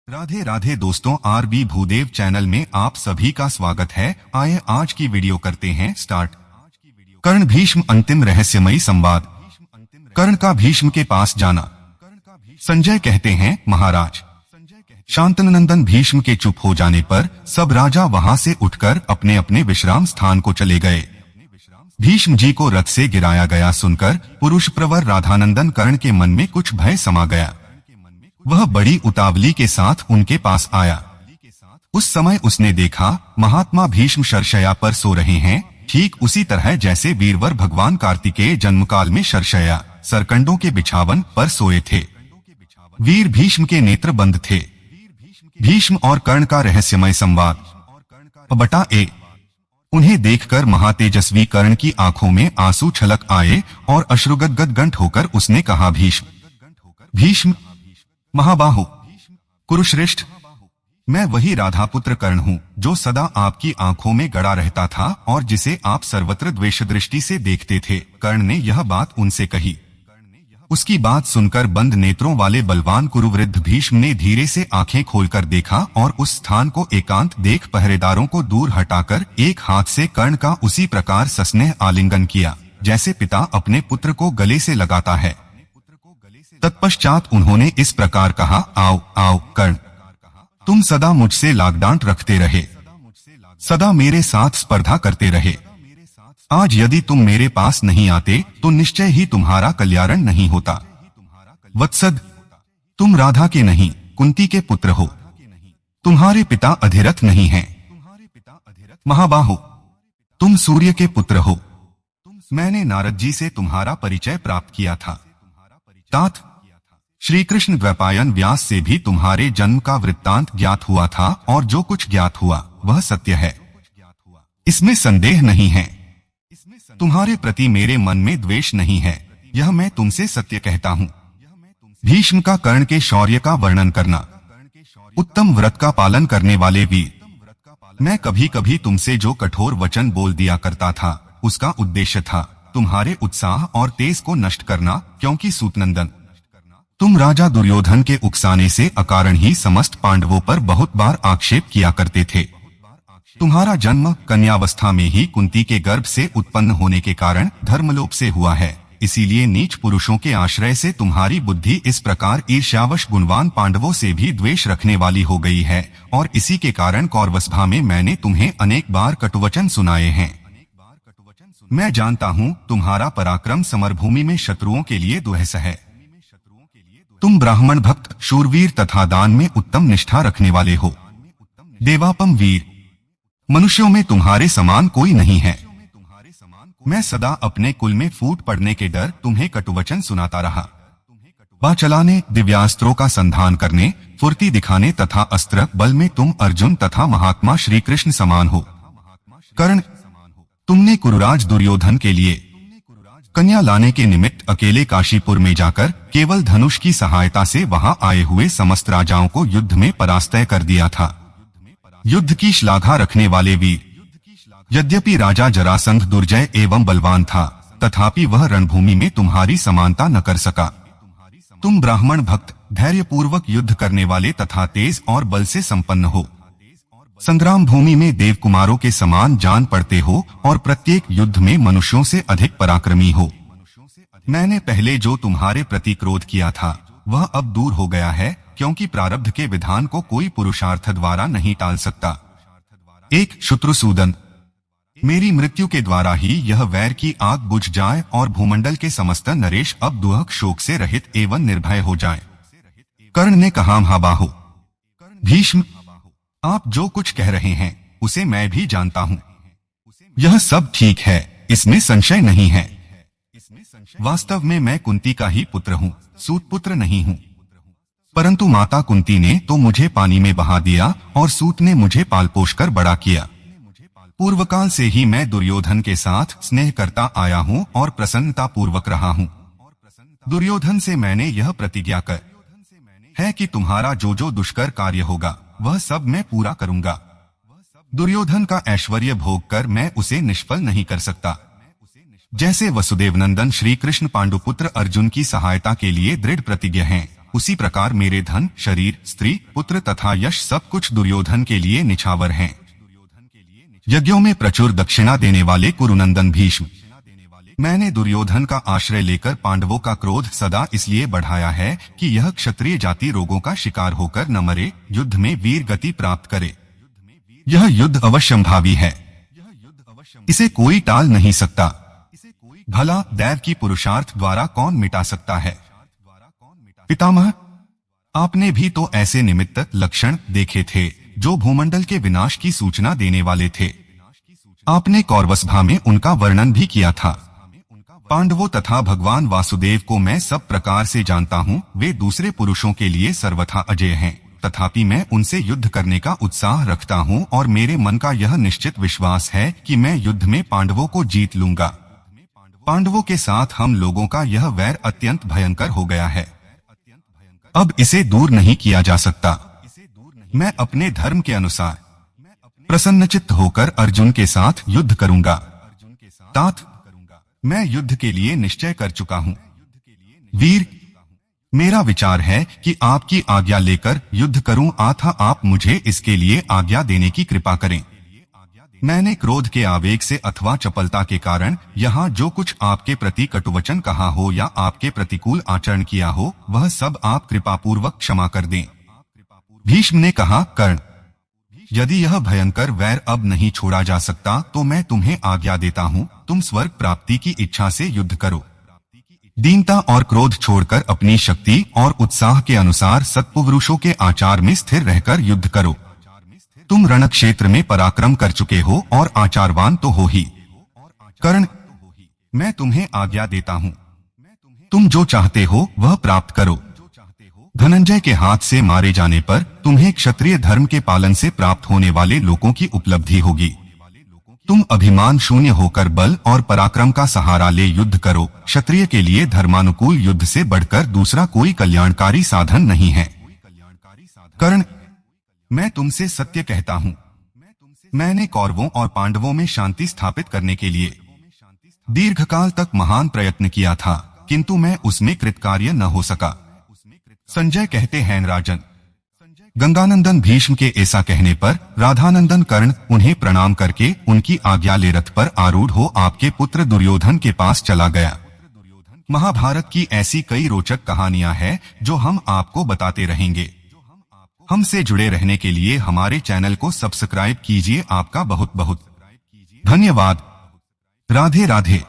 राधे राधे दोस्तों, RB Bhudev channel में आप सभी का स्वागत है। आइए आज की वीडियो करते हैं स्टार्ट। कर्ण भीष्म अंतिम रहस्यमयी संवाद। कर्ण का भीष्म के पास जाना। संजय कहते हैं, महाराज शांतनुनंदन भीष्म के चुप हो जाने पर सब राजा वहां से उठकर अपने अपने विश्राम स्थान को चले गए। भीष्म जी को रथ से गिराया गया सुनकर पुरुष प्रवर राधानंदन कर्ण के मन में कुछ भय समा गया। वह बड़ी उतावली के साथ उनके पास आया। उस समय उसने देखा महात्मा भीष्म शरशया पर सो रहे हैं, ठीक उसी तरह जैसे वीरवर भगवान कार्तिकेय जन्मकाल में शरशया सरकंडों के बिछावन पर सोए थे। वीर भीष्म के नेत्र बंद थे। भीष्म और कर्ण का रहस्यमय संवाद। बटा ए। उन्हें देखकर महातेजस्वी कर्ण की आंखों में आंसू छलक आए और अश्रुगदगद गंठ होकर उसने कहा, भीष्म महाबाहु कुरुश्रेष्ठ, मैं वही राधापुत्र कर्ण हूँ जो सदा आपकी आंखों में गड़ा रहता था और जिसे आप सर्वत्र द्वेष दृष्टि से देखते थे। कर्ण ने यह बात उनसे कही। उसकी बात सुनकर बंद नेत्रों वाले बलवान कुरुवृद्ध भीष्म ने धीरे से आंखें खोलकर देखा और उस स्थान को एकांत देख पहरेदारों को दूर हटाकर एक हाथ से कर्ण का उसी प्रकार सस्नेह आलिंगन किया जैसे पिता अपने पुत्र को गले से लगाता है। तत्पश्चात उन्होंने इस प्रकार कहा, आओ आओ कर्ण, तुम सदा मुझसे लागडांट रखते रहे, सदा मेरे साथ स्पर्धा करते रहे। आज यदि तुम मेरे पास नहीं आते तो निश्चय ही तुम्हारा कल्याण नहीं होता। वत्सद, तुम राधा के नहीं कुंती के पुत्र हो, तुम्हारे पिता अधिरथ नहीं हैं। महाबाहु, तुम सूर्य के पुत्र हो, मैंने नारद जी से तुम्हारा परिचय प्राप्त किया था। तात, श्री कृष्ण द्वैपायन व्यास से भी तुम्हारे जन्म का वृत्तांत ज्ञात हुआ था और जो कुछ ज्ञात हुआ वह सत्य है, इसमें संदेह नहीं है। तुम्हारे प्रति मेरे मन में द्वेष नहीं है, यह मैं तुमसे सत्य कहता हूँ। भीष्म का कर्ण के शौर्य का वर्णन करना। उत्तम व्रत का पालन करने वाले वीर, मैं कभी कभी तुमसे जो कठोर वचन बोल दिया करता था उसका उद्देश्य था तुम्हारे उत्साह और तेज को नष्ट करना, क्योंकि सूतनंदन तुम राजा दुर्योधन के उकसाने से अकारण ही समस्त पांडवों पर बहुत बार आक्षेप किया करते थे। तुम्हारा जन्म कन्यावस्था में ही कुंती के गर्भ से उत्पन्न होने के कारण धर्मलोप से हुआ है, इसीलिए नीच पुरुषों के आश्रय से तुम्हारी बुद्धि इस प्रकार ईर्ष्यावश गुणवान पांडवों से भी द्वेष रखने वाली हो गई है और इसी के कारण कौरवसभा में मैंने तुम्हें अनेक बार कटुवचन सुनाए हैं। मैं जानता हूँ तुम्हारा पराक्रम समरभूमि में शत्रुओं के लिए दुहस है। तुम ब्राह्मण भक्त, शूरवीर तथा दान में उत्तम निष्ठा रखने वाले हो। देवापम वीर, मनुष्यों में तुम्हारे समान कोई नहीं है। मैं सदा अपने कुल में फूट पड़ने के डर तुम्हें कटुवचन सुनाता रहा। बा चलाने, दिव्यास्त्रों का संधान करने, फुर्ती दिखाने तथा अस्त्र बल में तुम अर्जुन तथा महात्मा श्री कृष्ण समान हो। कर्ण, तुमने कुरुराज दुर्योधन के लिए कन्या लाने के निमित्त अकेले काशीपुर में जाकर केवल धनुष की सहायता से वहां आए हुए समस्त राजाओं को युद्ध में परास्त कर दिया था। युद्ध की श्लाघा रखने वाले वीर, यद्यपि राजा जरासंध दुर्जय एवं बलवान था तथापि वह रणभूमि में तुम्हारी समानता न कर सका। तुम ब्राह्मण भक्त, धैर्यपूर्वक युद्ध करने वाले तथा तेज और बल से संपन्न हो। संग्राम भूमि में देव कुमारों के समान जान पड़ते हो और प्रत्येक युद्ध में मनुष्यों से अधिक पराक्रमी हो। मैंने पहले जो तुम्हारे प्रति क्रोध किया था वह अब दूर हो गया है, क्योंकि प्रारब्ध के विधान को कोई पुरुषार्थ द्वारा नहीं टाल सकता। एक शत्रुसूदन, मेरी मृत्यु के द्वारा ही यह वैर की आग बुझ जाए और भूमंडल के समस्त नरेश अब दुहक शोक से रहित एवं निर्भय हो जाए। कर्ण ने कहा, महाबाहु भीष्म, आप जो कुछ कह रहे हैं उसे मैं भी जानता हूँ। यह सब ठीक है, इसमें संशय नहीं है। वास्तव में मैं कुंती का ही पुत्र हूँ, सूत पुत्र नहीं हूँ। परंतु माता कुंती ने तो मुझे पानी में बहा दिया और सूत ने मुझे पाल पोष कर बड़ा किया। पूर्वकाल से ही मैं दुर्योधन के साथ स्नेह करता आया हूँ और प्रसन्नता पूर्वक रहा हूँ। दुर्योधन से मैंने यह प्रतिज्ञा कर है कि तुम्हारा जो जो दुष्कर कार्य होगा वह सब मैं पूरा करूंगा। दुर्योधन का ऐश्वर्य भोग कर मैं उसे निष्फल नहीं कर सकता। जैसे वसुदेव नंदन श्री कृष्ण पांडुपुत्र अर्जुन की सहायता के लिए दृढ़ प्रतिज्ञ हैं, उसी प्रकार मेरे धन, शरीर, स्त्री, पुत्र तथा यश सब कुछ दुर्योधन के लिए निछावर हैं। यज्ञों में प्रचुर दक्षिणा देने वाले कुरुनंदन भीष्म, मैंने दुर्योधन का आश्रय लेकर पांडवों का क्रोध सदा इसलिए बढ़ाया है कि यह क्षत्रिय जाति रोगों का शिकार होकर न मरे, युद्ध में वीर गति प्राप्त करे। यह युद्ध अवश्यंभावी है, इसे कोई टाल नहीं सकता। भला दैव की पुरुषार्थ द्वारा कौन मिटा सकता है? पितामह, आपने भी तो ऐसे निमित्त लक्षण देखे थे जो भूमंडल के विनाश की सूचना देने वाले थे। आपने कौरवसभा में उनका वर्णन भी किया था। पांडवों तथा भगवान वासुदेव को मैं सब प्रकार से जानता हूँ, वे दूसरे पुरुषों के लिए सर्वथा अजेय हैं, तथापि मैं उनसे युद्ध करने का उत्साह रखता हूँ और मेरे मन का यह निश्चित विश्वास है कि मैं युद्ध में पांडवों को जीत लूंगा। पांडवों के साथ हम लोगों का यह वैर अत्यंत भयंकर हो गया है, अब इसे दूर नहीं किया जा सकता। मैं अपने धर्म के अनुसार प्रसन्नचित्त होकर अर्जुन के साथ युद्ध करूंगा। तात, मैं युद्ध के लिए निश्चय कर चुका हूँ। वीर, मेरा विचार है कि आपकी आज्ञा लेकर युद्ध करूं, अथा आप मुझे इसके लिए आज्ञा देने की कृपा करें। मैंने क्रोध के आवेग से अथवा चपलता के कारण यहाँ जो कुछ आपके प्रति कटुवचन कहा हो या आपके प्रतिकूल आचरण किया हो, वह सब आप कृपापूर्वक क्षमा कर दें। भीष्म ने कहा, कर्ण, यदि यह भयंकर वैर अब नहीं छोड़ा जा सकता तो मैं तुम्हें आज्ञा देता हूँ, तुम स्वर्ग प्राप्ति की इच्छा से युद्ध करो। दीनता और क्रोध छोड़कर अपनी शक्ति और उत्साह के अनुसार सत्पुरुषों के आचार में स्थिर रहकर युद्ध करो। तुम रणक्षेत्र में पराक्रम कर चुके हो और आचारवान तो हो ही। कर्ण, मैं तुम्हें आज्ञा देता हूँ, तुम जो चाहते हो वह प्राप्त करो। धनंजय के हाथ से मारे जाने पर तुम्हें क्षत्रिय धर्म के पालन से प्राप्त होने वाले लोगों की उपलब्धि होगी। तुम अभिमान शून्य होकर बल और पराक्रम का सहारा ले युद्ध करो। क्षत्रिय के लिए धर्मानुकूल युद्ध से बढ़कर दूसरा कोई कल्याणकारी साधन नहीं है। कर्ण, मैं तुमसे सत्य कहता हूँ, मैंने कौरवों और पांडवों में शांति स्थापित करने के लिए दीर्घकाल तक महान प्रयत्न किया था, किंतु मैं उसमें कृतकार्य न हो सका। संजय कहते हैं, राजन, गंगानंदन भीष्म के ऐसा कहने पर राधानंदन कर्ण उन्हें प्रणाम करके उनकी आज्ञा ले रथ पर आरूढ़ हो आपके पुत्र दुर्योधन के पास चला गया। महाभारत की ऐसी कई रोचक कहानियां हैं जो हम आपको बताते रहेंगे। हमसे जुड़े रहने के लिए हमारे चैनल को सब्सक्राइब कीजिए। आपका बहुत बहुत धन्यवाद। राधे राधे।